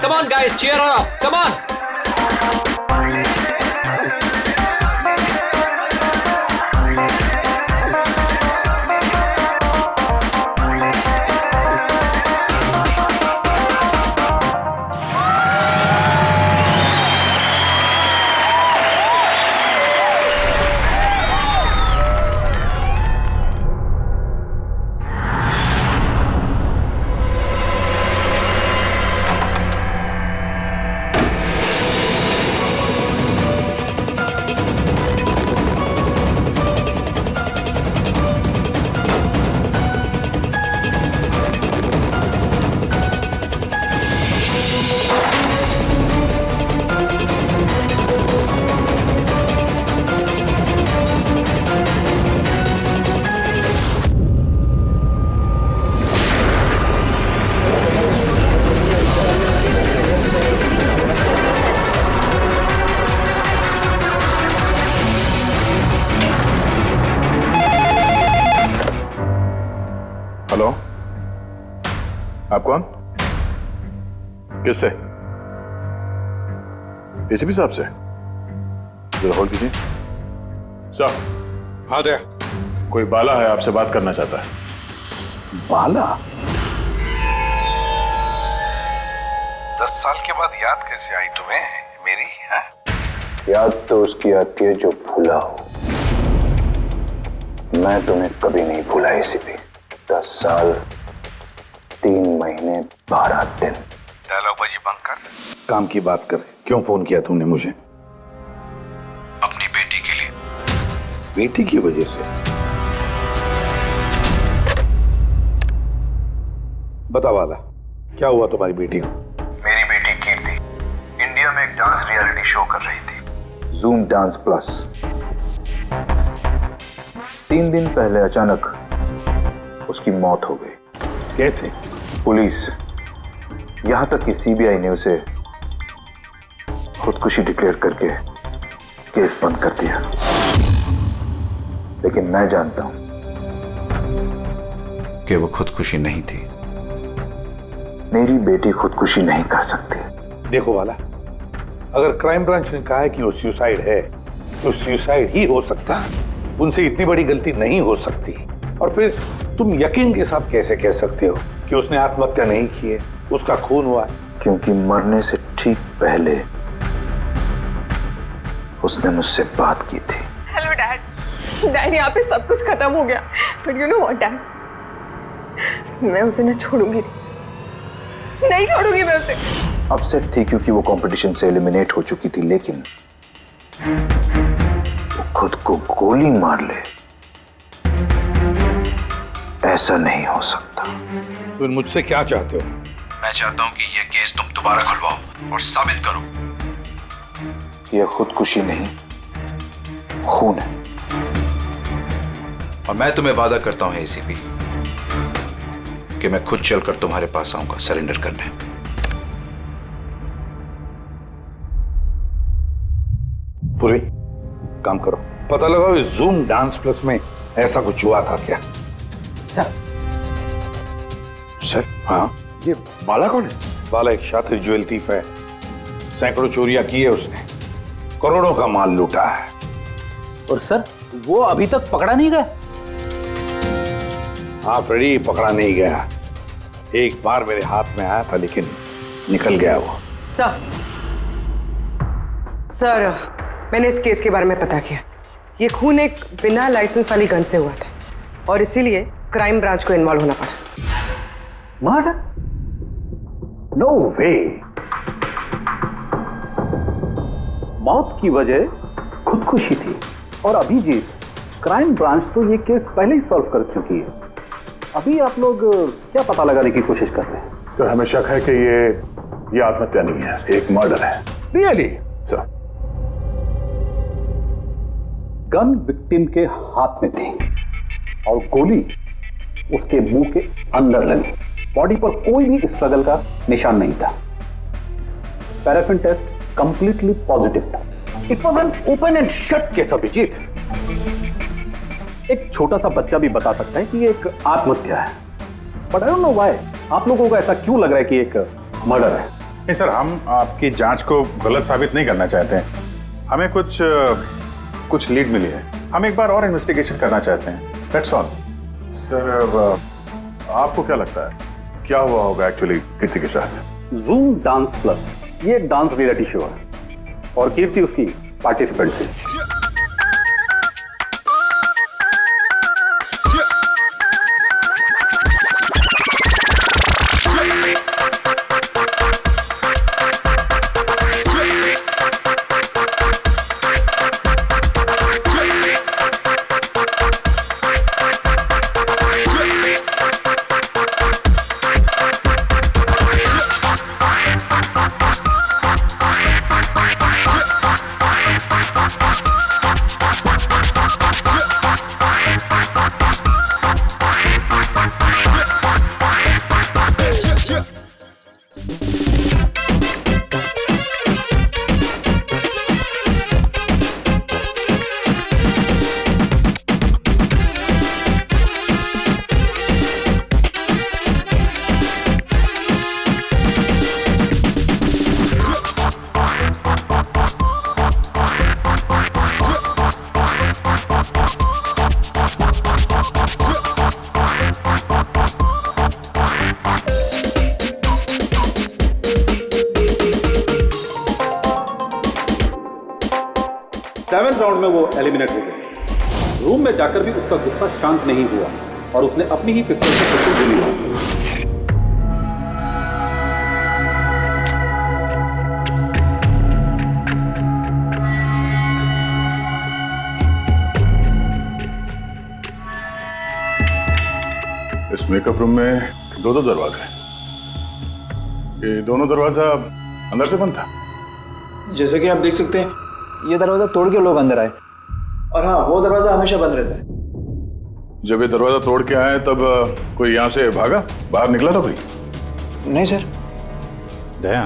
come on guys, cheer her up, come on. Hello, आप कौन? किससे? एसीपी साहब से? जरा होल्ड कीजिए। सर। हाँ दया। कोई बाला है, आपसे बात करना चाहता है। बाला? 10 साल के बाद याद कैसे आई तुम्हें मेरी? है? याद तो उसकी आती है जो भूला हो। मैं तुम्हें कभी नहीं भूला एसीपी। 10 साल 3 महीने 12 दिन। डायलॉग बाजी बंद कर। काम की बात कर। क्यों फोन किया तुमने मुझे? अपनी बेटी के लिए। बेटी की वजह से? बता वाला, क्या हुआ तुम्हारी बेटी को? मेरी बेटी कीर्ति इंडिया में एक डांस रियलिटी शो कर रही थी, जूम डांस प्लस। 3 दिन पहले अचानक उसकी मौत हो गई। कैसे? पुलिस, यहां तक कि सीबीआई ने उसे खुदकुशी डिक्लेयर करके केस बंद कर दिया। लेकिन मैं जानता हूं कि वो खुदकुशी नहीं थी। मेरी बेटी खुदकुशी नहीं कर सकती। देखो वाला, अगर क्राइम ब्रांच ने कहा है कि वो सुसाइड है तो सुसाइड ही हो सकता है। उनसे इतनी बड़ी गलती नहीं हो सकती। और फिर तुम यकीन के साथ कैसे कह सकते हो कि उसने आत्महत्या नहीं की है, उसका खून हुआ है? क्योंकि मरने से ठीक पहले उसने मुझसे बात की थी। Hello dad. डैड, यहाँ पे सब कुछ खत्म हो गया। But you know what dad, मैं उसे न छोड़ूंगी। नहीं छोड़ूंगी मैं उसे। अपसेट थी क्योंकि वो कंपटीशन से एलिमिनेट हो चुकी थी, लेकिन वो खुद को गोली मार ले, ऐसा नहीं हो सकता। तुम मुझसे क्या चाहते हो? मैं चाहता हूं कि यह केस तुम दोबारा खुलवाओ और साबित करो यह खुदकुशी नहीं, खून है। और मैं तुम्हें वादा करता हूं एसीपी कि मैं खुद चलकर तुम्हारे पास आऊंगा सरेंडर करने। पूरी काम करो, पता लगाओ इस जूम डांस प्लस में ऐसा कुछ हुआ था क्या? सर। सर? हाँ, ये बाला कौन है? बाला एक शातिर ज्वेल थीफ है। सैकड़ों चोरियां की है उसने, करोड़ों का माल लूटा है। और सर, वो अभी तक पकड़ा नहीं गया? हाँ फ्रेडी, पकड़ा नहीं गया। एक बार मेरे हाथ में आया था लेकिन निकल गया वो। सर, मैंने इस केस के बारे में पता किया। ये खून एक बिना लाइसेंस वाली गन से हुआ था और इसीलिए क्राइम ब्रांच को इन्वॉल्व होना पड़ा। मर्डर? नो वे। मौत की वजह खुदकुशी थी और अभिजीत, क्राइम ब्रांच तो ये केस पहले ही सॉल्व कर चुकी है। अभी आप लोग क्या पता लगाने की कोशिश कर रहे हैं? सर, हमें शक है कि ये आत्महत्या नहीं है, एक मर्डर है। रियली? सर, गन विक्टिम के हाथ में थी और गोली उसके मुंह के अंदर लगी। बॉडी पर कोई भी स्ट्रगल का निशान नहीं था। पैराफिन टेस्ट कंप्लीटली पॉजिटिव था। It was an open and shut case Abhijit. एक छोटा सा बच्चा भी बता सकता है कि ये एक आत्महत्या है। But I don't know why आप लोगों को ऐसा क्यों लग रहा है कि एक मर्डर है। नहीं सर, हम आपकी जांच को गलत साबित नहीं करना चाहते हैं। हमें कुछ लीड मिली है, हम एक बार और इन्वेस्टिगेशन करना चाहते हैं, दैट्स ऑल। सर आपको क्या लगता है क्या हुआ होगा एक्चुअली कीर्ति के साथ? जूम डांस प्लस ये एक डांस रियलिटी शो है और कीर्ति उसकी पार्टिसिपेंट थी। सेवेंथ राउंड में वो एलिमिनेट हो गई। रूम में जाकर भी उसका गुस्सा शांत नहीं हुआ और उसने अपनी ही पिस्तौल से खुद को गोली मारी। इस मेकअप रूम में दो दरवाजे हैं। ये दोनों दरवाजा अंदर से बंद था। जैसे कि आप देख सकते हैं ये दरवाजा तोड़ के लोग अंदर आए, और हाँ वो दरवाजा हमेशा बंद रहता है। जब ये दरवाजा तोड़ के आए तब कोई यहाँ से भागा, बाहर निकला था कोई? नहीं सर। दया,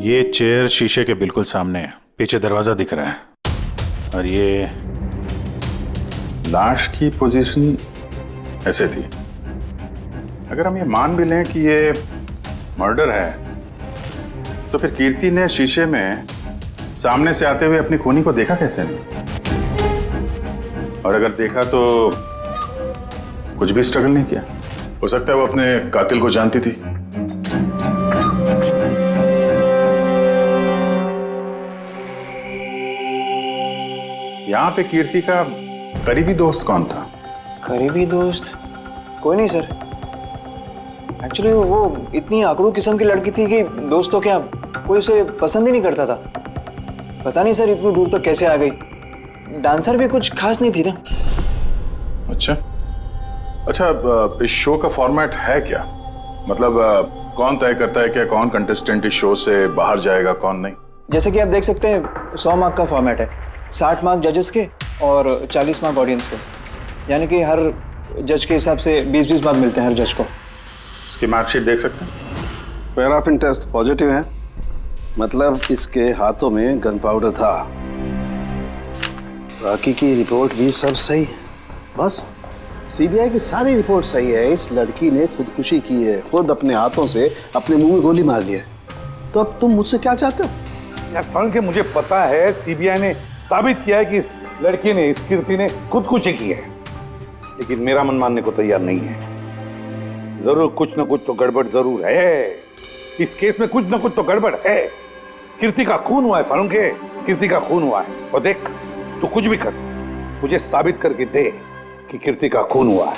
ये चेयर शीशे के बिल्कुल सामने है, पीछे दरवाजा दिख रहा है, और ये लाश की पोजीशन ऐसे थी। अगर हम ये मान भी लें कि ये मर्डर है तो फिर कीर्ति ने शीशे में सामने से आते हुए अपनी खूनी को देखा कैसे नहीं? और अगर देखा तो कुछ भी स्ट्रगल नहीं किया। हो सकता है वो अपने कातिल को जानती थी। यहां पे कीर्ति का करीबी दोस्त कौन था? करीबी दोस्त कोई नहीं सर। एक्चुअली वो इतनी आकड़ू किस्म की लड़की थी कि दोस्त तो क्या कोई उसे पसंद ही नहीं करता था। पता नहीं सर इतनी दूर तक कैसे आ गई। डांसर भी कुछ खास नहीं थी ना। अच्छा, इस शो का फॉर्मेट है क्या? मतलब कौन तय करता है क्या कौन कंटेस्टेंट इस शो से बाहर जाएगा कौन नहीं? जैसे कि आप देख सकते हैं 100 मार्क का फॉर्मेट है, 60 मार्क जजेस के और 40 मार्क ऑडियंस के। यानी कि हर जज के हिसाब से 20-20 मार्क मिलते हैं हर जज को। इसकी मार्कशीट देख सकते हैं। पैराफिन टेस्ट पॉजिटिव है, मतलब इसके हाथों में गन पाउडर था। बाकी की रिपोर्ट भी सब सही है। बस सीबीआई की सारी रिपोर्ट सही है। इस लड़की ने खुदकुशी की है, खुद अपने हाथों से अपने मुंह में गोली मार ली है। तो अब तुम मुझसे क्या चाहते हो? यार सुन के मुझे पता है सीबीआई ने साबित किया है कि इस लड़की ने, इस कीर्ति ने खुदकुशी की है, लेकिन मेरा मन मानने को तैयार नहीं है। जरूर कुछ ना कुछ तो गड़बड़ जरूर है। इस केस में कुछ ना कुछ तो गड़बड़ है। कीर्ति का खून हुआ है सारुण के, कीर्ति का खून हुआ है। और देख तू कुछ भी कर, मुझे साबित करके दे कि कीर्ति का खून हुआ है।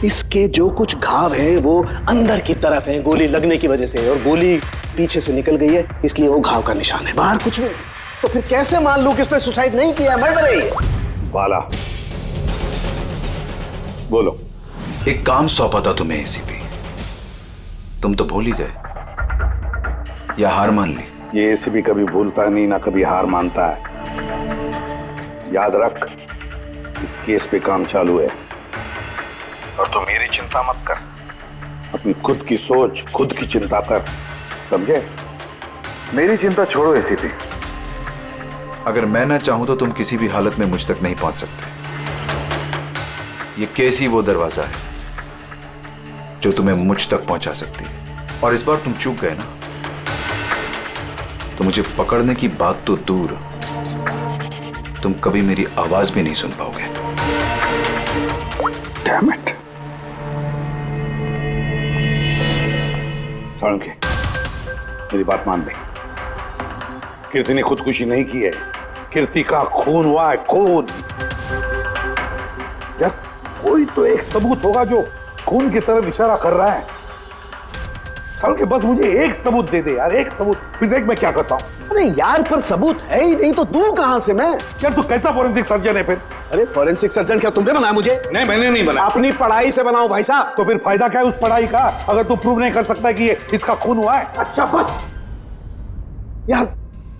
इसके जो कुछ घाव हैं वो अंदर की तरफ हैं, गोली लगने की वजह से, और गोली पीछे से निकल गई है, इसलिए वो घाव का निशान है, बाहर कुछ भी नहीं। तो फिर कैसे मान लूं कि इसने सुसाइड नहीं किया, मर्डर है ये? बाला बोलो। एक काम सौंपा था तुम्हें एसीपी, तुम तो भूल ही गए या हार मान ली? ये एसीपी कभी भूलता नहीं ना कभी हार मानता है। याद रख, इस केस पे काम चालू है और तू मेरी चिंता मत कर, अपनी खुद की सोच, खुद की चिंता कर, समझे? मेरी चिंता छोड़ो एसीपी। अगर मैं ना चाहूं तो तुम किसी भी हालत में मुझ तक नहीं पहुंच सकते। ये केस ही वो दरवाजा है जो तुम्हें मुझ तक पहुंचा सकती है। और इस बार तुम चूक गए ना, तो मुझे पकड़ने की बात तो दूर, तुम कभी मेरी आवाज भी नहीं सुन पाओगे। Damn it. साळुंखे, मेरी बात मान ले। कीर्ति ने खुदकुशी नहीं की है, कीर्ति का खून हुआ है, खून। यार कोई तो एक सबूत होगा जो खून की तरफ इशारा कर रहा है। साळुंखे बस मुझे एक सबूत दे दे यार, एक सबूत, फिर देख मैं क्या करता हूं। अरे यार पर सबूत है ही नहीं तो दूं कहां से मैं? यार तू कैसा फोरेंसिक सर्जन है फिर? अरे फोरेंसिक सर्जन क्या तुमने बनाया मुझे? नहीं, मैंने नहीं बनाया। अपनी पढ़ाई से बनाओ भाई साहब। तो फिर फायदा क्या है उस पढ़ाई का अगर तू प्रूव नहीं कर सकता कि ये इसका खून हुआ है? अच्छा बस यार,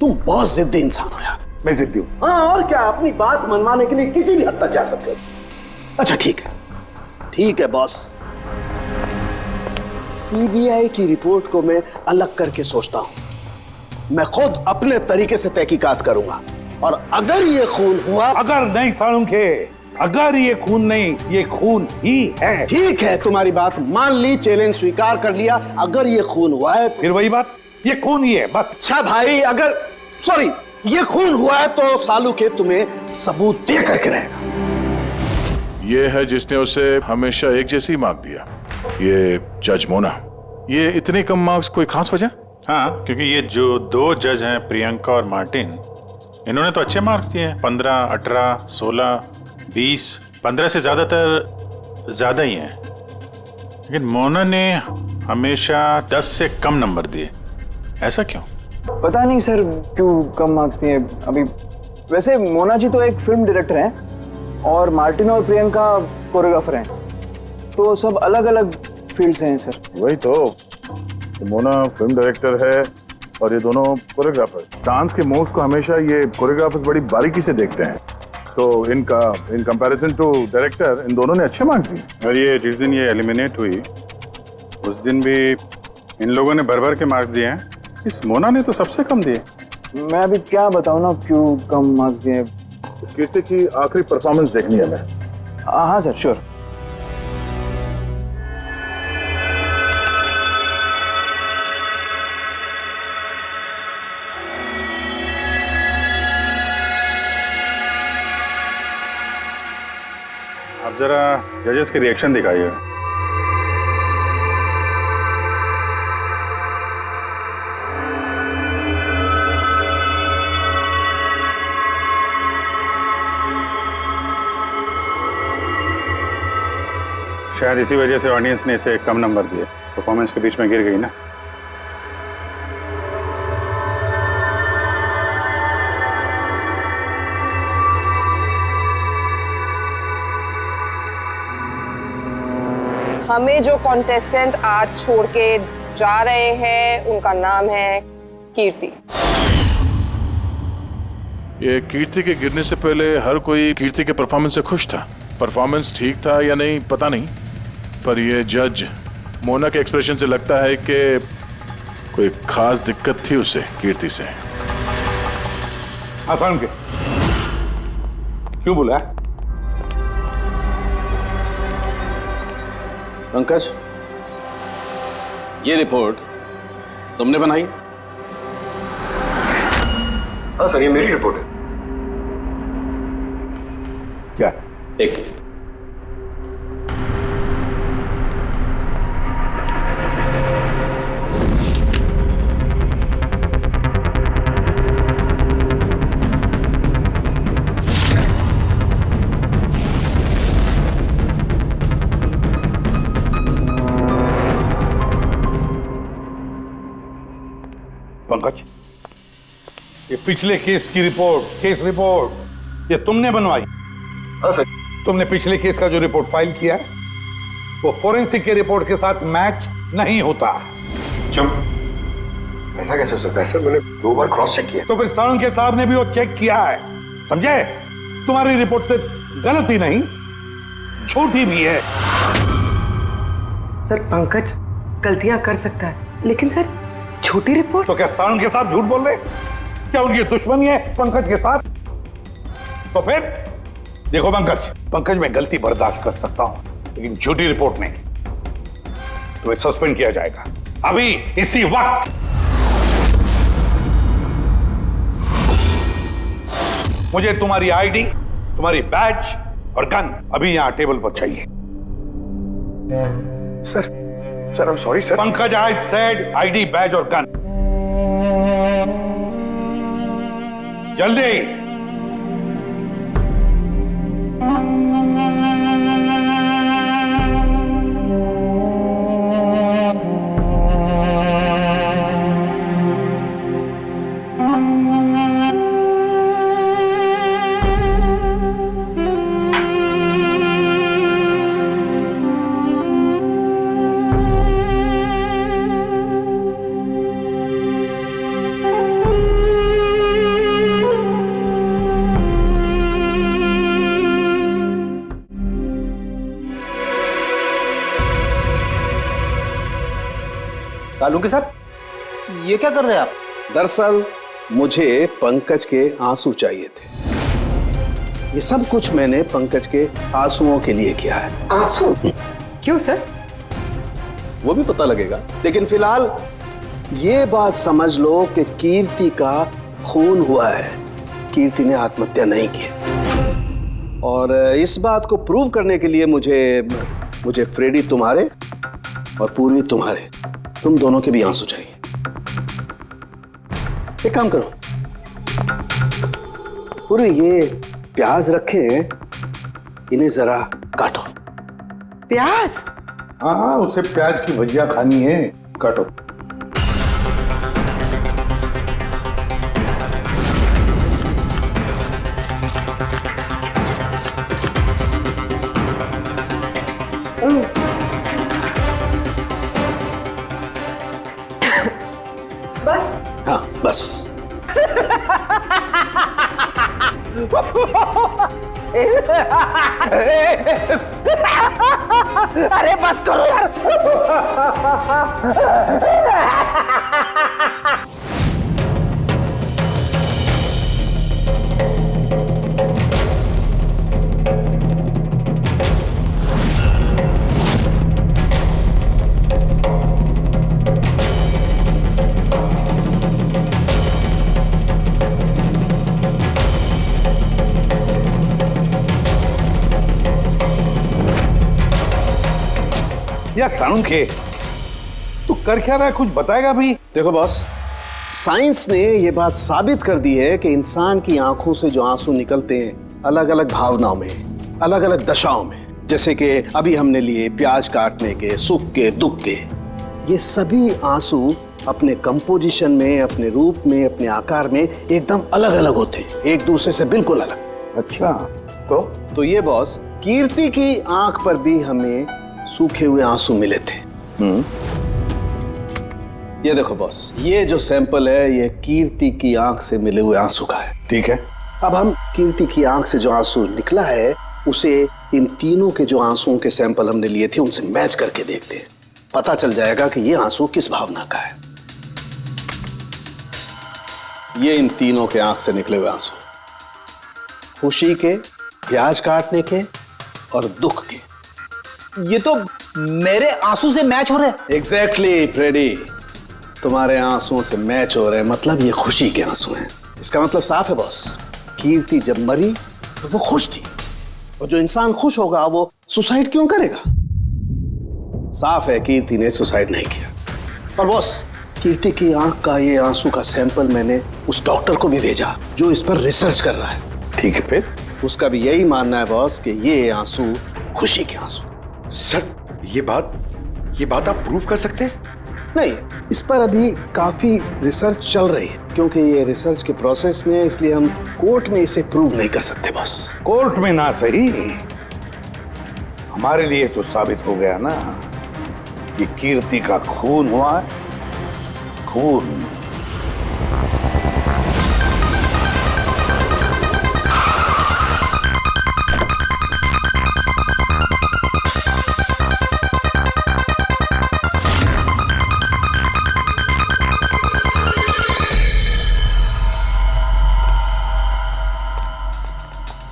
तुम बहुत जिद्दी इंसान हो यार। मैं जिद्दी हूं। हाँ और क्या, अपनी बात मनवाने के लिए किसी भी हद तक जा सकते हो। अच्छा ठीक है, ठीक है बॉस। सीबीआई की रिपोर्ट को मैं अलग करके सोचता हूं। मैं खुद अपने तरीके से तहकीकात करूंगा और अगर ये खून हुआ। अगर नहीं साळुंखे, अगर ये खून नहीं, ये खून ही है। ठीक है, तुम्हारी बात मान ली, चैलेंज स्वीकार कर लिया। अगर ये खून हुआ है फिर वही बात, ये खून ही है बस। अच्छा भाई, अगर सॉरी ये खून हुआ है तो साळुंखे तुम्हें सबूत दे करके रहेगा। ये है जिसने उसे हमेशा एक जैसी मार्क दिया, ये जज मोना। ये इतने कम मार्क्स कोई खास वजह? हाँ, क्योंकि ये जो दो जज हैं, प्रियंका और मार्टिन, इन्होंने तो अच्छे मार्क्स दिए हैं, 15, 18, 16, 20, 15 से ज्यादातर ज्यादा ही हैं। लेकिन मोना ने हमेशा 10 से कम नंबर दिए, ऐसा क्यों? पता नहीं सर क्यों कम मार्क्स दिए अभी। वैसे मोना जी तो एक फिल्म डायरेक्टर हैं और मार्टिन और प्रियंका कोरियोग्राफर हैं, तो सब अलग अलग फील्ड से हैं सर। वही तो मोना फिल्म डायरेक्टर है और ये दोनों कोरियोग्राफर। डांस के मूव्स को हमेशा ये कोरियोग्राफर्स बड़ी बारीकी से देखते हैं, तो इन कंपैरिजन टू डायरेक्टर इन दोनों ने अच्छे मार्क्स दिए। और ये जिस दिन ये एलिमिनेट हुई उस दिन भी इन लोगों ने भर भर के मार्क्स दिए हैं, इस मोना ने तो सबसे कम दिए। मैं अभी क्या बताऊं ना क्यों कम मार्क्स दिए। इस कीर्ति की आखिरी परफॉर्मेंस देखनी है मैं। हाँ सर श्योर। आप जरा जजेस के रिएक्शन दिखाइए। शायद इसी वजह से ऑडियंस ने इसे कम नंबर दिए, परफॉर्मेंस के बीच में गिर गई ना। हमें जो कॉन्टेस्टेंट आज छोड़ के जा रहे हैं उनका नाम है कीर्ति। ये कीर्ति के गिरने से पहले हर कोई कीर्ति के परफॉर्मेंस से खुश था। परफॉर्मेंस ठीक था या नहीं पता नहीं, पर ये जज मोना के एक्सप्रेशन से लगता है कि कोई खास दिक्कत थी उसे कीर्ति से। आसान के क्यों बोला? पंकज, ये रिपोर्ट तुमने बनाई? हाँ सर, ये मेरी रिपोर्ट है। क्या? एक मिनट। पंकज, ये पिछले केस की रिपोर्ट, केस रिपोर्ट ये तुमने बनवाई? हाँ सर। तुमने पिछले केस का जो रिपोर्ट फाइल किया है वो फोरेंसिक के रिपोर्ट के साथ मैच नहीं होता। क्यों? ऐसा कैसे हो सकता है सर? मैंने 2 बार क्रॉस चेक किया। तो फिर साळुंखे साहब ने भी वो चेक किया है, समझे? तुम्हारी रिपोर्ट सिर्फ गलत ही नहीं, झूठी भी है। सर पंकज गलतियां कर सकता है, लेकिन सर छोटी रिपोर्ट। तो क्या साळुंखे साहब झूठ बोल रहे? क्या उनकी दुश्मनी है पंकज के साथ? तो फिर देखो पंकज मैं गलती बर्दाश्त कर सकता हूं, लेकिन झूठी रिपोर्ट नहीं। तुम्हें सस्पेंड किया जाएगा, अभी इसी वक्त। मुझे तुम्हारी आईडी, तुम्हारी बैज और गन अभी यहां टेबल पर चाहिए। Sir I am sorry sir. Pankaj, I said ID, badge और गन। जल्दी। सालुंके साहब, ये क्या कर रहे हैं आप? दरअसल मुझे पंकज के आंसू चाहिए थे। ये सब कुछ मैंने पंकज के आंसुओं के लिए किया है। आंसू? क्यों सर? वो भी पता लगेगा, लेकिन फिलहाल ये बात समझ लो कि कीर्ति का खून हुआ है। कीर्ति ने आत्महत्या नहीं की। और इस बात को प्रूव करने के लिए मुझे फ्रेडी तुम्हारे और पूर्वी तुम्हारे, तुम दोनों के भी आंसू चाहिए। एक काम करो, पूरी ये प्याज रखे हैं, इन्हें जरा काटो। प्याज? हाँ, उसे प्याज की भजिया खानी है, काटो। बस? हाँ बस। अरे बस करो यार। यार सालुंके, तू कर क्या रहा है, कुछ बताएगा भी? देखो बॉस, साइंस ने ये बात साबित कर दी है कि इंसान की आंखों से जो आंसू निकलते हैं अलग अलग भावनाओं में, अलग अलग दशाओं में, जैसे कि अभी हमने लिए प्याज काटने के, सुख के, दुख के, ये सभी आंसू अपने कंपोजिशन में, अपने रूप में, अपने आकार में एकदम अलग अलग होते हैं, एक दूसरे से बिल्कुल अलग। अच्छा, तो ये बॉस, कीर्ति की आंख पर भी हमें सूखे हुए आंसू मिले थे। ये देखो बॉस, ये जो सैंपल है ये कीर्ति की आंख से मिले हुए आंसू का है। ठीक है। अब हम कीर्ति की आंख से जो आंसू निकला है उसे इन तीनों के जो आंसुओं के सैंपल हमने लिए थे उनसे मैच करके देखते हैं, पता चल जाएगा कि ये आंसू किस भावना का है। ये इन तीनों के आंख से निकले हुए आंसू, खुशी के, प्याज काटने के और दुख के। ये तो मेरे आंसू से मैच हो रहे हैं। एग्जैक्टली फ्रेडी, तुम्हारे आंसुओं से मैच हो रहे हैं, मतलब ये खुशी के आंसू हैं। इसका मतलब साफ है बॉस, कीर्ति जब मरी तो वो खुश थी, और जो इंसान खुश होगा वो सुसाइड क्यों करेगा? साफ है कीर्ति ने सुसाइड नहीं किया। और बॉस, कीर्ति की आंख का ये आंसू का सैंपल मैंने उस डॉक्टर को भी भेजा जो इस पर रिसर्च कर रहा है। ठीक है, फिर उसका भी यही मानना है बॉस कि ये आंसू खुशी के आंसू। सर, ये बात आप प्रूव कर सकते हैं? नहीं, इस पर अभी काफी रिसर्च चल रही है, क्योंकि ये रिसर्च के प्रोसेस में है, इसलिए हम कोर्ट में इसे प्रूव नहीं कर सकते बॉस। कोर्ट में ना सही, हमारे लिए तो साबित हो गया ना कि कीर्ति का खून हुआ है। खून।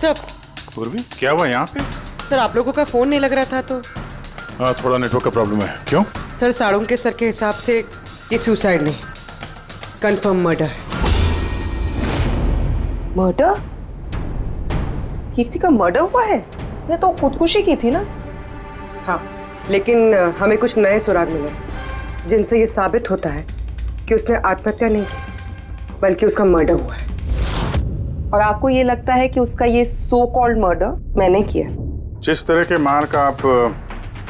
सर, पूर्वी, क्या हुआ यहाँ पे? सर आप लोगों का फोन नहीं लग रहा था तो। हाँ, थोड़ा नेटवर्क का प्रॉब्लम है। क्यों? सर साड़ोंके सर के हिसाब से ये सुसाइड नहीं, कंफर्म मर्डर है। मर्डर? कीर्ति का मर्डर हुआ है? उसने तो खुदकुशी की थी ना? हाँ, लेकिन हमें कुछ नए सुराग मिले जिनसे ये साबित होता है कि उसने आत्महत्या नहीं की बल्कि उसका मर्डर हुआ है। और आपको ये लगता है कि उसका ये सो कॉल्ड मर्डर मैंने किया? जिस तरह के मार्क आप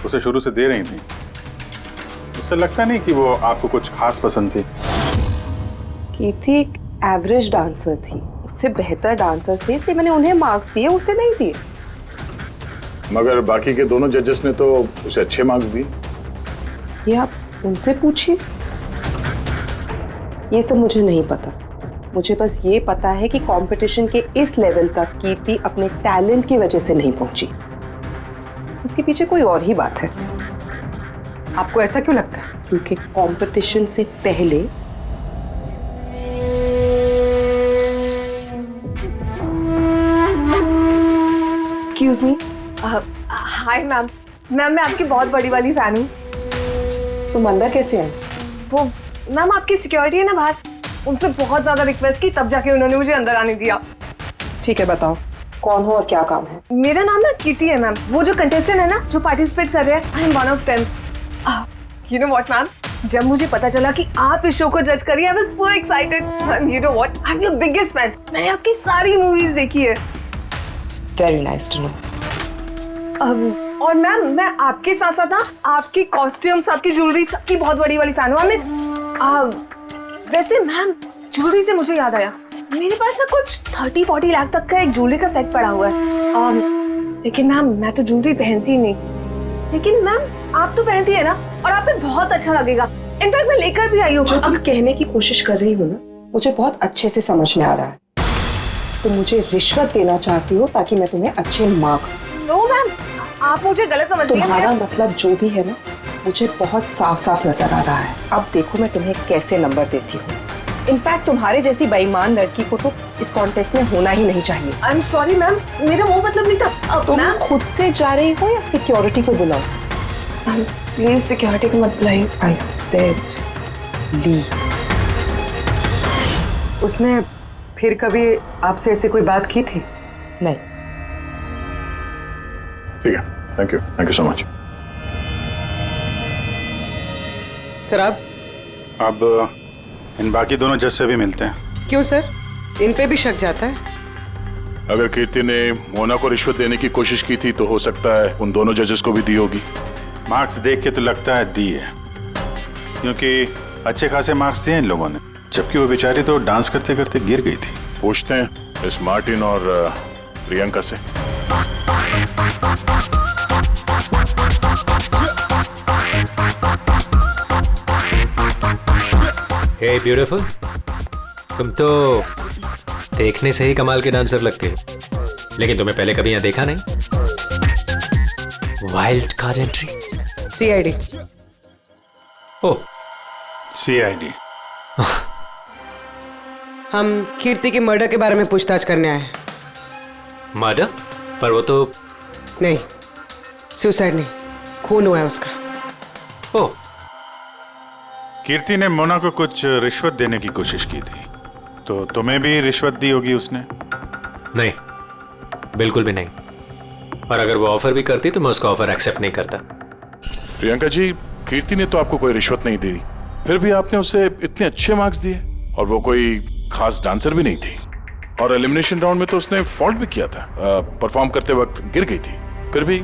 उसे शुरू से दे रही थी, उससे लगता नहीं कि वो आपको कुछ खास पसंद थी। कीर्ति एक एवरेज डांसर थी, उससे बेहतर डांसर्स थे, इसलिए मैंने उन्हें मार्क्स दिए, उसे नहीं दिए। मगर बाकी के दोनों जजेस ने तो उसे अच्छे मार्क्स दिए। ये आप उनसे पूछिए, ये सब मुझे नहीं पता। मुझे बस ये पता है कि कंपटीशन के इस लेवल तक कीर्ति अपने टैलेंट की वजह से नहीं पहुंची। इसके पीछे कोई और ही बात है। आपको ऐसा क्यों लगता है? क्योंकि कंपटीशन से पहले excuse me, hi ma'am. Ma'am मैं आपकी बहुत बड़ी वाली फैन हूँ। तुम अंदर कैसे आए? वो मैम आपकी सिक्योरिटी है ना बाहर, उनसे बहुत ज्यादा रिक्वेस्ट की तब जाके उन्होंने मुझे अंदर आने दिया। ठीक है, बताओ कौन हो और क्या काम है? मेरा नाम ना कीर्ति है मैम। वो जो कंटेस्टेंट है ना जो पार्टिसिपेट कर रहे हैं, I am one of them. You know what ma'am, जब मुझे पता चला कि आप इस शो को जज करिए, I was so excited. Ma'am you know what, I am your biggest fan. मैंने आपकी सारी मूवीज देखी है। Very nice to know. और मैम मैं आपके साथ साथ ना आपकी कॉस्ट्यूम्स, आपकी ज्वेलरी, सबकी बहुत बड़ी वाली फैन हूँ। वैसे मैम ज्वेलरी से मुझे याद आया, मेरे पास ना कुछ 30-40 लाख तक का एक ज्वेलरी का सेट पड़ा हुआ है। लेकिन मैम मैं तो ज्वेलरी पहनती नहीं। लेकिन मैम आप तो पहनती है ना, और आप पे बहुत अच्छा लगेगा। इनफैक्ट मैं लेकर भी आई हूँ। जो तुम कहने की कोशिश कर रही हो ना, मुझे बहुत अच्छे से समझ में आ रहा है। तुम मुझे रिश्वत देना चाहती हो ताकि मैं तुम्हें अच्छे मार्क्स। नो मैम, आप मुझे गलत समझ रही हैं। तुम्हारा मतलब जो भी है ना, मुझे बहुत साफ साफ नजर आ रहा है। अब देखो मैं तुम्हें कैसे नंबर देती हूँ। इनफैक्ट तुम्हारे जैसी बेईमान लड़की को तो इस कॉन्टेस्ट में होना ही नहीं चाहिए। आई एम सॉरी मैम, मेरा वो मतलब नहीं था। तुम खुद से जा रही हो या सिक्योरिटी को बुलाओ? प्लीज सिक्योरिटी को मत बुलाइए। आई सेड ली। उसने फिर कभी आपसे ऐसी कोई बात की थी? नहीं। ठीक है, thank you so much. Sir अब इन बाकी दोनों जज से भी मिलते हैं। क्यों सर, इन पे भी शक जाता है? अगर कीर्ति ने मोना को रिश्वत देने की कोशिश की थी तो हो सकता है उन दोनों जजेस को भी दी होगी। मार्क्स देख के तो लगता है दी है, क्योंकि अच्छे खासे मार्क्स दिए इन लोगों ने, जबकि वो बेचारी तो डांस करते करते गिर गई थी। पूछते हैं इस मार्टिन और प्रियंका से। हे ब्यूटीफुल, तुम तो देखने से ही कमाल के डांसर लगती हो, लेकिन तुम्हें पहले कभी यहाँ देखा नहीं। Wild card entry, CID। ओह, CID। हम कीर्ति के मर्डर के बारे में पूछताछ करने आए हैं। मर्डर? पर वो तो नहीं, सुसाइड नहीं, खून हुआ है उसका। ओह, कीर्ति ने मोना को कुछ रिश्वत देने की कोशिश की थी, तो तुम्हें भी रिश्वत दी होगी उसने? नहीं, बिल्कुल भी नहीं। और अगर वो ऑफर भी करती तो मैं उसका ऑफर एक्सेप्ट नहीं करता। प्रियंका जी, कीर्ति ने तो आपको कोई रिश्वत नहीं दी, फिर भी आपने उसे इतने अच्छे मार्क्स दिए, और वो कोई खास डांसर भी नहीं थी, और एलिमिनेशन राउंड में तो उसने फॉल्ट भी किया था, परफॉर्म करते वक्त गिर गई थी, फिर भी।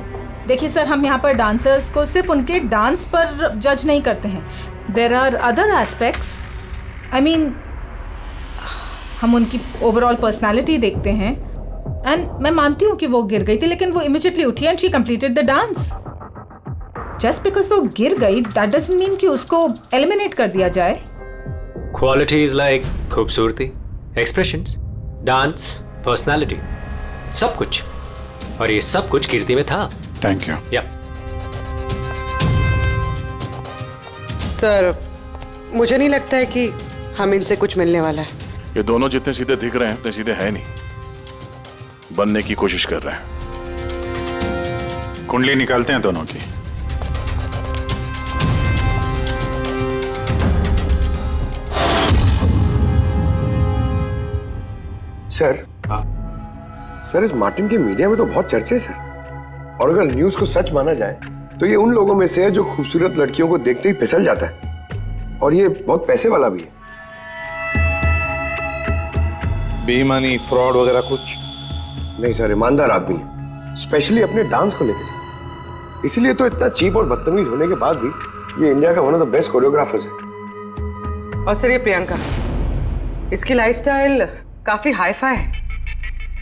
देखिए सर, हम यहाँ पर डांसर्स को सिर्फ उनके डांस पर जज नहीं करते हैं। There are other aspects. I mean, हम उनकी ओवरऑल पर्सनालिटी देखते हैं। एंड मैं मानती हूँ कि वो गिर गई थी, लेकिन वो इमीडिएटली उठी and she completed the dance. Just because वो गिर गई दैट डजंट मीन कि उसको एलिमिनेट कर दिया जाए। क्वालिटीज लाइक खूबसूरती, एक्सप्रेशंस, डांस, पर्सनालिटी, सब कुछ, और ये सब कुछ कीर्ति में था। Thank you. या सर, मुझे नहीं लगता है कि हम इनसे कुछ मिलने वाला है। ये दोनों जितने सीधे दिख रहे हैं उतने सीधे हैं नहीं, बनने की कोशिश कर रहे हैं। कुंडली निकालते हैं दोनों की। सर, सर इस मार्टिन के मीडिया में तो बहुत चर्चे हैं सर, और अगर न्यूज को सच माना जाए तो ये उन लोगों में से है जो खूबसूरत लड़कियों को देखते ही फिसल जाता है, और ये बहुत पैसे वाला भी है। बेईमानी, फ्रॉड वगैरह कुछ नहीं सर, ईमानदार आदमी है, स्पेशली अपने डांस को लेकर सर। इसीलिए तो इतना चीप और बदतमीज होने के बाद भी ये इंडिया का one of the best choreographers है। और सर ये प्रियंका, इसकी लाइफस्टाइल काफी हाई फाई है।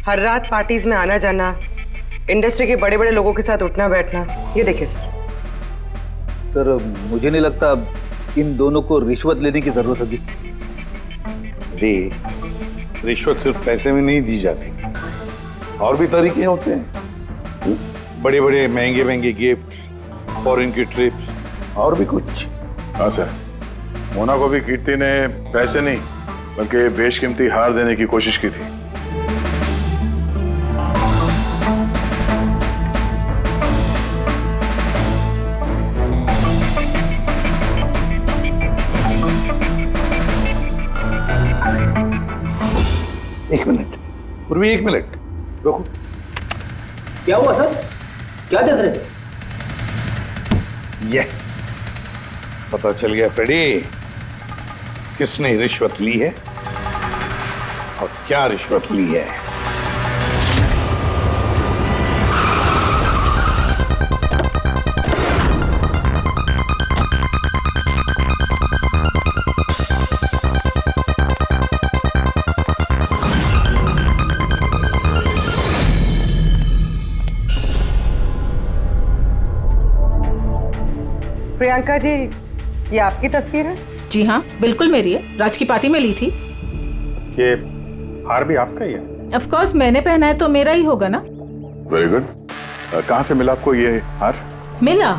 हर रात पार्टीज में आना जाना, इंडस्ट्री के बड़े बड़े लोगों के साथ उठना बैठना। ये देखिए सर, मुझे नहीं लगता इन दोनों को रिश्वत लेने की जरूरत होगी। रिश्वत सिर्फ पैसे में नहीं दी जाती, और भी तरीके होते हैं। बड़े बड़े महंगे महंगे गिफ्ट, फॉरेन की ट्रिप्स, और भी कुछ। हाँ सर, मोना को भी कीर्ति ने पैसे नहीं बल्कि बेशकीमती हार देने की कोशिश की थी। एक मिनट पूर्वी, एक मिनट रुको। क्या हुआ सर? क्या देख रहे थे? यस, पता चल गया फ्रेडी, किसने रिश्वत ली है और क्या रिश्वत ली है। प्रियंका जी, ये आपकी तस्वीर है? जी हाँ, बिल्कुल मेरी है। राज की पार्टी में ली थी। ये हार भी आपका ही है? ऑफ कोर्स, मैंने पहना है तो मेरा ही होगा ना। Very good. कहाँ से मिला आपको ये हार? मिला,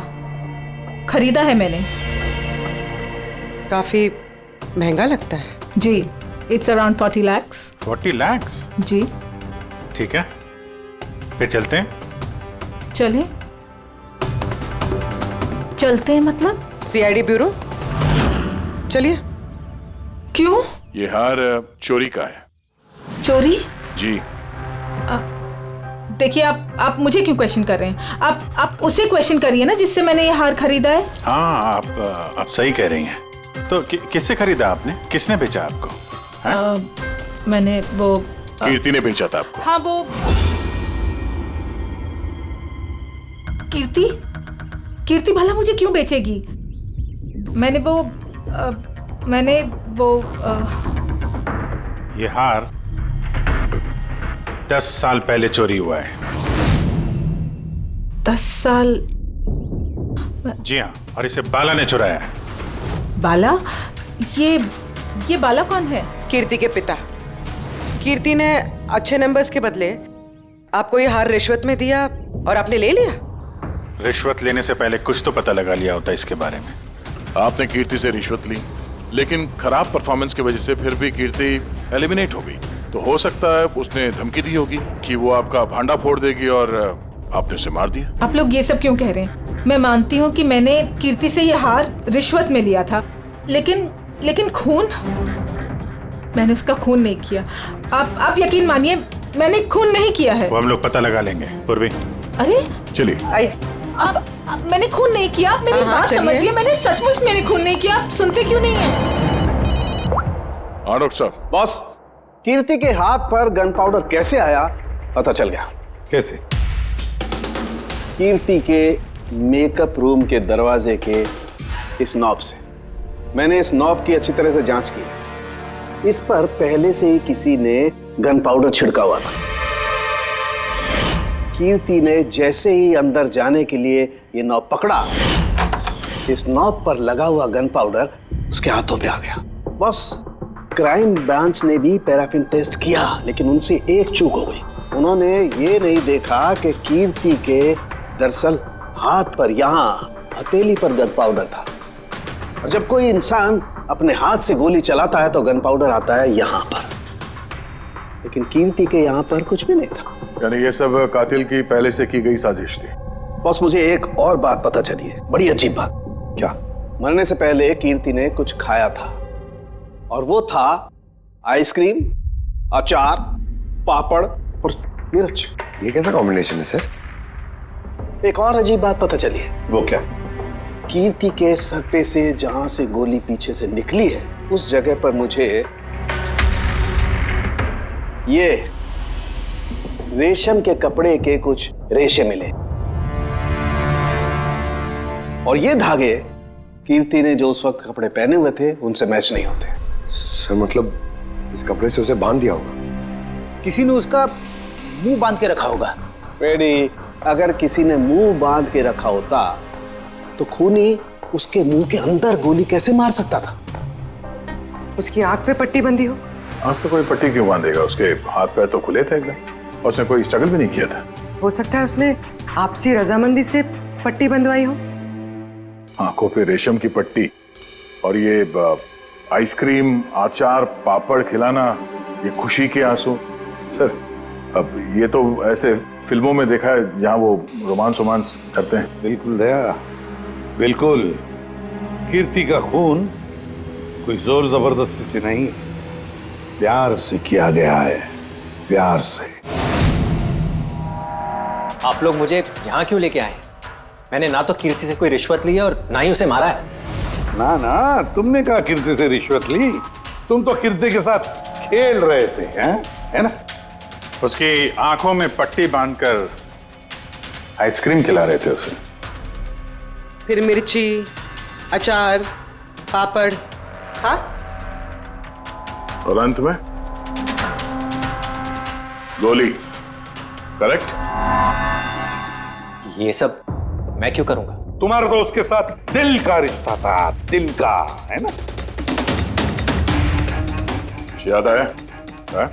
खरीदा है मैंने। काफी महंगा लगता है। जी, इट्स अराउंड 40 lakhs। 40 लाख? जी। ठीक है, फिर चलते हैं। चलें? चलते हैं मतलब? CID bureau. चलिए। क्यों? ये हार चोरी का है। चोरी? जी। देखिए, आप मुझे क्यों क्वेश्चन कर रहे हैं? आप उसे क्वेश्चन करिए ना जिससे मैंने ये हार खरीदा है। हाँ, आप सही कह रही हैं। तो किससे खरीदा आपने? किसने बेचा आपको? मैंने वो कीर्ति ने बेचा था आपको। हाँ, वो कीर्ति भला मुझे क्यों बेचेगी? मैंने वो ये हार 10 साल पहले चोरी हुआ है। 10 साल? जी हाँ, और इसे बाला ने चुराया है। बाला? ये बाला कौन है? कीर्ति के पिता। कीर्ति ने अच्छे नंबर्स के बदले आपको ये हार रिश्वत में दिया और आपने ले लिया। रिश्वत लेने से पहले कुछ तो पता लगा लिया होता इसके बारे में। आपने कीर्ति से रिश्वत ली, लेकिन खराब परफॉर्मेंस की वजह से फिर भी कीर्ति एलिमिनेट हो गई। तो हो सकता है उसने धमकी दी होगी कि वो आपका भांडा फोड़ देगी और आपने उसे मार दिया। आप लोग ये सब क्यों कह रहे हैं? मैं मानती हूँ कि मैंने कीर्ति से ये हार रिश्वत में लिया था, लेकिन खून? मैंने उसका खून नहीं किया। आप यकीन मानिए, मैंने खून नहीं किया है। वो हम लोग पता लगा लेंगे। पूर्वी, अरे चलिए। आइए। अब मैंने खून नहीं किया। आप मेरी बात समझिए, मैंने सचमुच मैंने खून नहीं किया। आप सुनते क्यों नहीं हैं? हाँ डॉक्टर साहब। बॉस, कीर्ति के हाथ पर गन पाउडर कैसे आया पता चल गया। कैसे? कीर्ति के मेकअप रूम के दरवाजे के इस नॉब से। मैंने इस नॉब की अच्छी तरह से जांच की। इस पर पहले से ही किसी ने गन पाउडर छिड़का हुआ था। कीर्ति ने जैसे ही अंदर जाने के लिए ये नॉब पकड़ा, इस नॉब पर लगा हुआ गन पाउडर उसके हाथों पे आ गया। बॉस, क्राइम ब्रांच ने भी पैराफिन टेस्ट किया, लेकिन उनसे एक चूक हो गई। उन्होंने ये नहीं देखा कि कीर्ति के दरअसल हाथ पर यहाँ हथेली पर गन पाउडर था। और जब कोई इंसान अपने हाथ से गोली चलाता है तो गन पाउडर आता है यहाँ पर, लेकिन कीर्ति के यहाँ पर कुछ भी नहीं था। यानी ये सब कातिल की पहले से की गई साजिश थी। बॉस, मुझे एक और बात पता चली है, बड़ी अजीब बात। क्या? मरने से पहले कीर्ति ने कुछ खाया था, और वो था आइसक्रीम, अचार पापड़ और मिर्च। ये कैसा कॉम्बिनेशन है सर? एक और अजीब बात पता चली है। वो क्या? कीर्ति के सर पे से जहां से गोली पीछे से निकली है उस जगह पर मुझे ये रेशम के कपड़े के कुछ रेशे मिले और ये धागे कीर्ति ने जो उस वक्त कपड़े पहने हुए थे उनसे मैच नहीं होते। सर मतलब इस कपड़े से उसे बांध दिया होगा? किसी ने उसका मुंह बांध के रखा होगा। पेडी, अगर किसी ने मुंह बांध के रखा होता तो खूनी उसके मुंह के अंदर गोली कैसे मार सकता था? उसकी आंख पे पट्टी बंधी हो। आंख पे कोई पट्टी क्यों बांधेगा? उसके हाथ पैर तो खुले थे एकदम और उसने कोई स्ट्रगल भी नहीं किया था। हो सकता है उसने आपसी रजामंदी से पट्टी बंधवाई हो। आंखों पे रेशम की पट्टी और ये आइसक्रीम, अचार, पापड़ खिलाना, ये खुशी के आंसू। सर अब ये तो ऐसे फिल्मों में देखा है जहां वो रोमांस करते हैं। बिल्कुल दया, बिल्कुल। कीर्ति का खून कोई जोर जबरदस्ती से नहीं, प्यार से किया गया है, प्यार से। आप लोग मुझे यहाँ क्यों लेके आए? मैंने ना तो कीर्ति से कोई रिश्वत ली है और ना ही उसे मारा है। ना ना, तुमने कहा कीर्ति से रिश्वत ली? तुम तो कीर्ति के साथ खेल रहे थे, हैं? है ना? उसकी आंखों में पट्टी बांधकर आइसक्रीम खिला रहे थे उसे। फिर मिर्ची, अचार, पापड़, हाँ? और अंत में गोली। करेक्ट? ये सब मैं क्यों करूंगा? तुम्हारा तो उसके साथ दिल का रिश्ता था, दिल का, है ना? याद आया? है?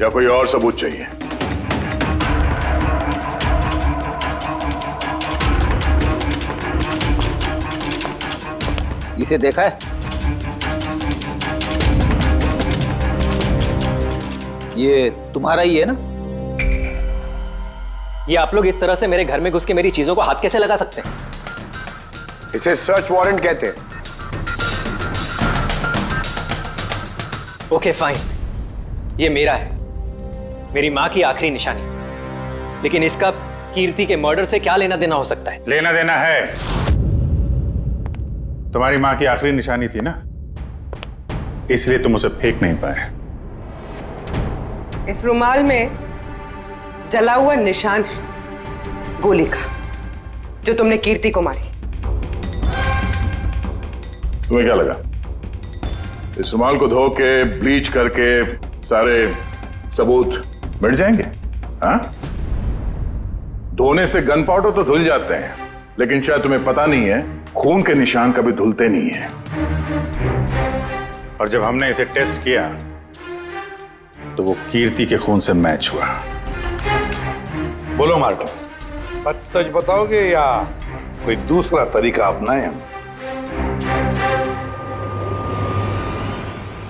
या कोई और सबूत चाहिए? इसे देखा है? ये तुम्हारा ही है ना? ये आप लोग इस तरह से मेरे घर में घुस के मेरी चीजों को हाथ कैसे लगा सकते हैं? इसे सर्च वारंट कहते हैं। ओके फाइन, ये मेरा है, मेरी मां की आखिरी निशानी। लेकिन इसका कीर्ति के मर्डर से क्या लेना देना हो सकता है? लेना देना है। तुम्हारी मां की आखिरी निशानी थी ना, इसलिए तुम उसे फेंक नहीं पाए। इस रुमाल में जला हुआ निशान है गोली का, जो तुमने कीर्ति को मारी। तुम्हें क्या लगा इस रुमाल को धो के ब्लीच करके सारे सबूत मिट जाएंगे? हाँ? धोने से गन पाउडर तो धुल जाते हैं, लेकिन शायद तुम्हें पता नहीं है खून के निशान कभी धुलते नहीं है। और जब हमने इसे टेस्ट किया तो वो कीर्ति के खून से मैच हुआ। बोलो मार्टिन, सच सच बताओगे या कोई दूसरा तरीका अपनाएं हम?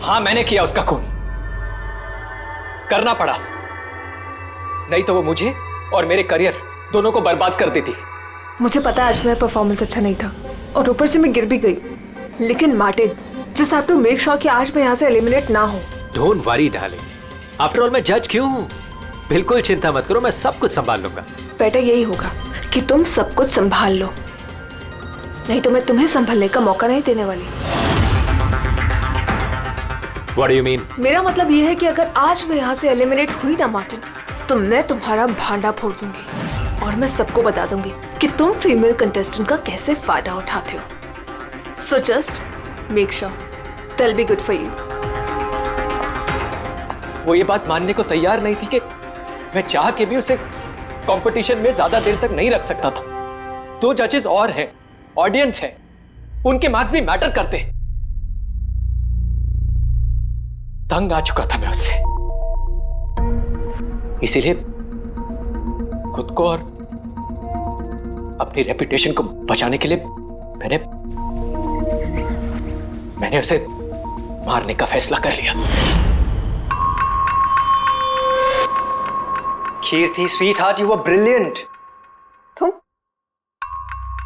हाँ, मैंने किया उसका खून, करना पड़ा, नहीं तो वो मुझे और मेरे करियर दोनों को बर्बाद कर देती। मुझे पता है आज मेरा परफॉर्मेंस अच्छा नहीं था और ऊपर से मैं गिर भी गई, लेकिन Martin, just have to make sure कि आज मैं यहाँ से एलिमिनेट ना हो। Don't worry darling, after all मैं जज क्यों हूँ? बिल्कुल चिंता मत करो, मैं सब कुछ संभाल लूंगा। बेटा यही होगा कि तुम सब कुछ संभाल लो, नहीं तो मैं तुम्हें संभालने का मौका नहीं देने वाली। What do you mean? मेरा मतलब ये है कि अगर आज मैं यहाँ से एलिमिनेट हुई ना मार्टिन, तो मैं तुम्हारा भांडा फोड़ दूंगी और मैं सबको बता दूंगी कि तुम फीमेल कंटेस्टेंट का कैसे फायदा उठाते हो। So just make sure that will be good for you. वो ये बात मानने को तैयार नहीं थी कि मैं चाह के भी उसे कंपटीशन में ज्यादा देर तक नहीं रख सकता था। 2 जजेस और हैं, ऑडियंस है, उनके मार्क्स भी मैटर करते हैं। तंग आ चुका था मैं उससे, इसीलिए खुद को और अपनी रेपुटेशन को बचाने के लिए मैंने उसे मारने का फैसला कर लिया। कीर्ति स्वीटहार्ट, यू वर ब्रिलियंट।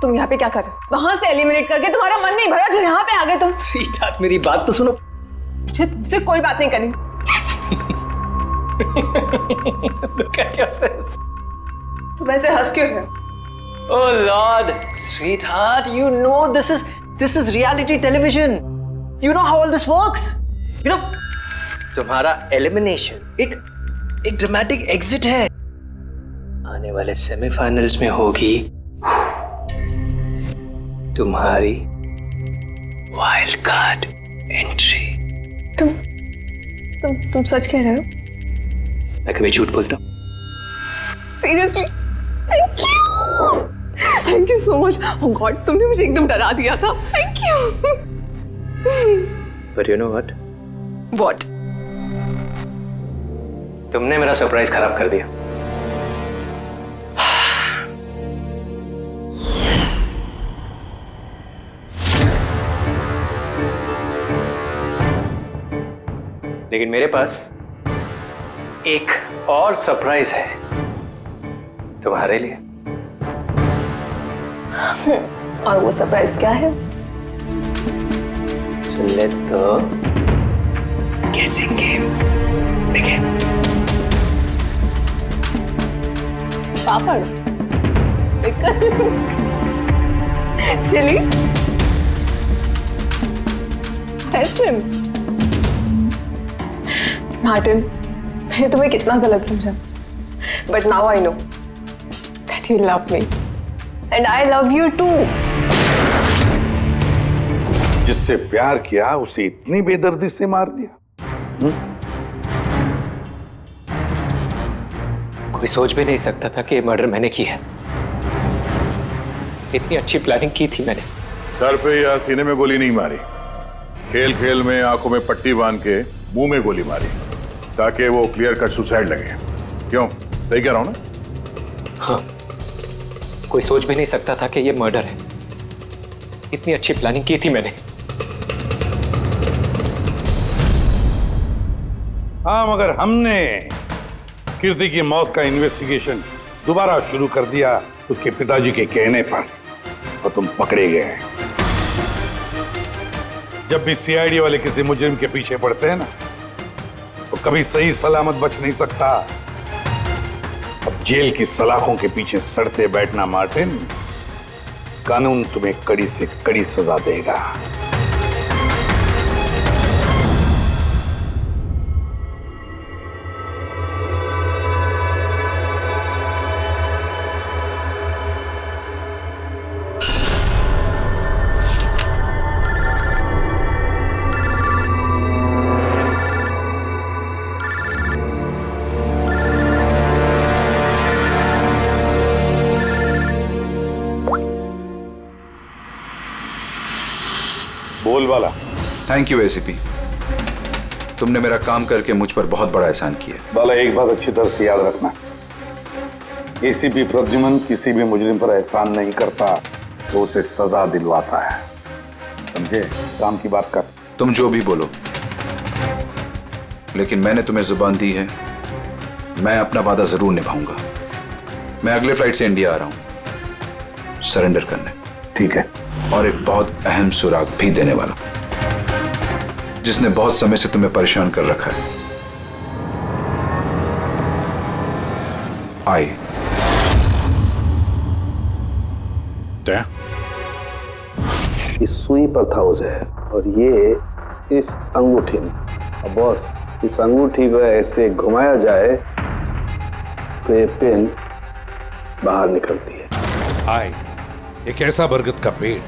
तुम यहाँ पे क्या कर रहे हो? वहां से एलिमिनेट करके तुम्हारा मन नहीं भरा जो यहाँ पे आ गए तुम? स्वीटहार्ट, मेरी बात तो सुनो। मुझे तुमसे कोई बात नहीं करनी। Look at yourself. तुम ऐसे हंस क्यों रहे हो? Oh Lord, sweetheart, you know this is reality television. You know how all this works. You know, तुम्हारा एलिमिनेशन एक ड्रामेटिक एग्जिट है। आने वाले सेमीफाइनल्स में होगी तुम्हारी वाइल्ड कार्ड एंट्री। तुम सच कह रहे हो? मैं कभी झूठ बोलता हूँ? Seriously? Thank you so much. Oh God, तुमने मुझे एकदम डरा दिया था। Thank you. But you know what? What? तुमने मेरा सरप्राइज खराब कर दिया। लेकिन मेरे पास एक और सरप्राइज है तुम्हारे लिए। और वो सरप्राइज क्या है? So let the guessing game begin. Papad, chilli, ice cream. Martin, मैंने तुम्हें कितना गलत समझा, but now I know that you love me and I love you too. जिससे प्यार किया उसे इतनी बेदर्दी से मार दिया। कोई सोच भी नहीं सकता था कि ये मर्डर मैंने किया है। इतनी अच्छी प्लानिंग की थी मैंने। सर पे या सीने में गोली नहीं मारी, खेल खेल में आंखों में पट्टी बांध के मुंह में गोली मारी ताकि वो क्लियर कट सुसाइड लगे। क्यों, सही कह रहा हूं ना? हाँ, कोई सोच भी नहीं सकता था कि ये मर्डर है। इतनी अच्छी प्लानिंग की थी मैंने। हाँ, मगर हमने कीर्ति की मौत का इन्वेस्टिगेशन दोबारा शुरू कर दिया उसके पिताजी के कहने पर, और तुम पकड़े गए। जब भी सीआईडी वाले किसी मुजरिम के पीछे पड़ते हैं ना, तो कभी सही सलामत बच नहीं सकता। अब जेल की सलाखों के पीछे सड़ते बैठना मार्टिन, कानून तुम्हें कड़ी से कड़ी सजा देगा। बोल वाला। थैंक यू एसीपी, तुमने मेरा काम करके मुझ पर बहुत बड़ा एहसान किया। बाला, एक बात अच्छी तरह से याद रखना, एसीपी प्रद्युमन किसी भी मुजरिम पर एहसान नहीं करता, तो उसे सजा दिलवाता है। समझे? काम की बात कर। तुम जो भी बोलो, लेकिन मैंने तुम्हें जुबान दी है, मैं अपना वादा जरूर निभाऊंगा। मैं अगले फ्लाइट से इंडिया आ रहा हूं सरेंडर करने। ठीक है। और एक बहुत अहम सुराग भी देने वाला, जिसने बहुत समय से तुम्हें परेशान कर रखा है। आई इस सुई पर था उसे, और ये इस अंगूठी में। अब बॉस, इस अंगूठी को ऐसे घुमाया जाए तो ये पिन बाहर निकलती है। आए, एक ऐसा बरगद का पेड़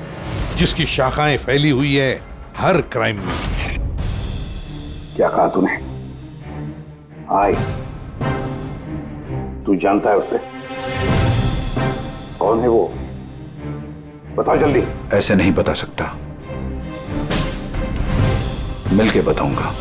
जिसकी शाखाएं फैली हुई है हर क्राइम में। क्या कहा तूने? आए, तू जानता है उसे? कौन है वो? बता जल्दी। ऐसे नहीं बता सकता, मिलके बताऊंगा।